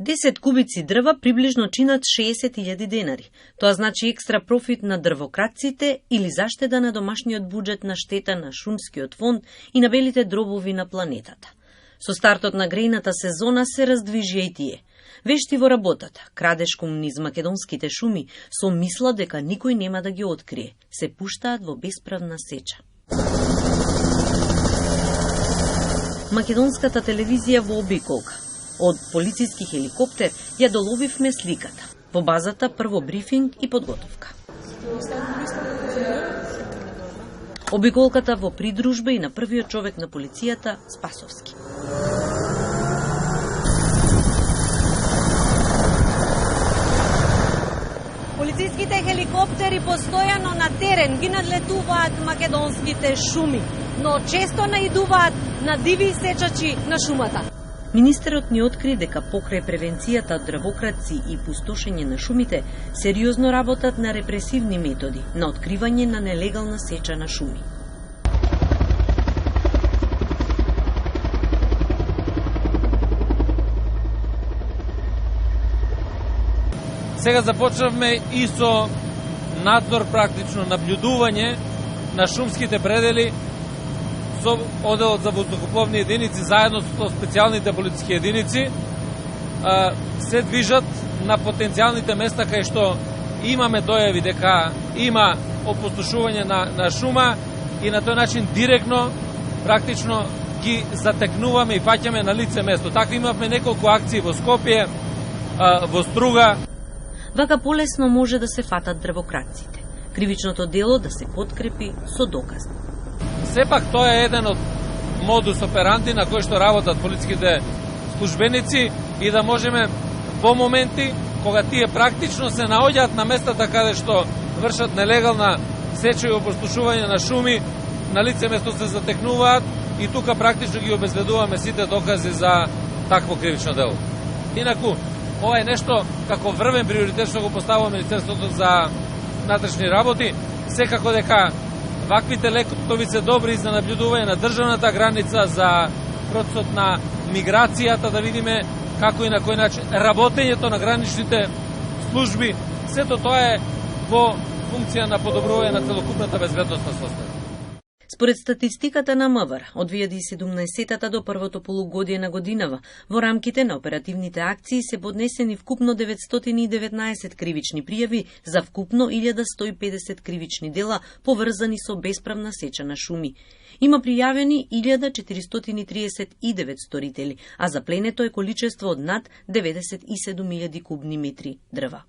10 кубици дрва приближно чинат 60.000 денари. Тоа значи екстра профит на дрвократците или заштеда на домашниот буџет на штета на шумскиот фонд и на белите дробови на планетата. Со стартот на грејната сезона се раздвижија и тие. Вешти во работата, крадешком низ македонските шуми, со мисла дека никој нема да ги открие, се пуштаат во бесправна сеча. Македонската телевизија во обиколка. Од полициски хеликоптер ја доловивме сликата. Во базата прво брифинг и подготовка. Обиколката во придружба и на првиот човек на полицијата, Спасовски. Полициските хеликоптери постојано на терен ги надлетуваат македонските шуми, но често наидуваат на диви сечачи на шумата. Министерот ни откри дека покрај превенцијата од дрвократци и пустошење на шумите, сериозно работат на репресивни методи, на откривање на нелегална сеча на шуми. Сега започнавме и со надзор, практично наблюдување на шумските предели со оделот за воздухопловни единици, заедно со специјалните полициски единици, се движат на потенцијалните места кај што имаме дојави дека има опустошување на шума и на тој начин директно, практично ги затекнуваме и фаќаме на лице место. Така имавме неколку акции во Скопје, во Струга. Вака полесно може да се фатат дрвократците. Кривичното дело да се подкрепи со докази. Сепак тоа е еден од модус операнди на кој што работат полициските службеници и да можеме во моменти кога тие практично се наоѓаат на местата каде што вршат нелегална сеча и опустошување на шуми, на лице место се затекнуваат и тука практично ги обезбедуваме сите докази за такво кривично дело. Инаку, ова е нешто како врвен приоритет што го поставува Министерството за внатрешни работи, секако дека ваквите лекови се добри за наблюдување на државната граница, за процесот на миграцијата, да видиме како и на кој начин работењето на граничните служби, сето тоа е во функција на подобрување на целокупната безбедносна состојба. Според статистиката на МВР, од 2017 до првото полугодие на годинава, во рамките на оперативните акции се поднесени вкупно 919 кривични пријави за вкупно 1150 кривични дела поврзани со бесправна сеча на шуми. Има пријавени 1439 сторители, а запленето е количество од над 97.000 кубни метри дрва.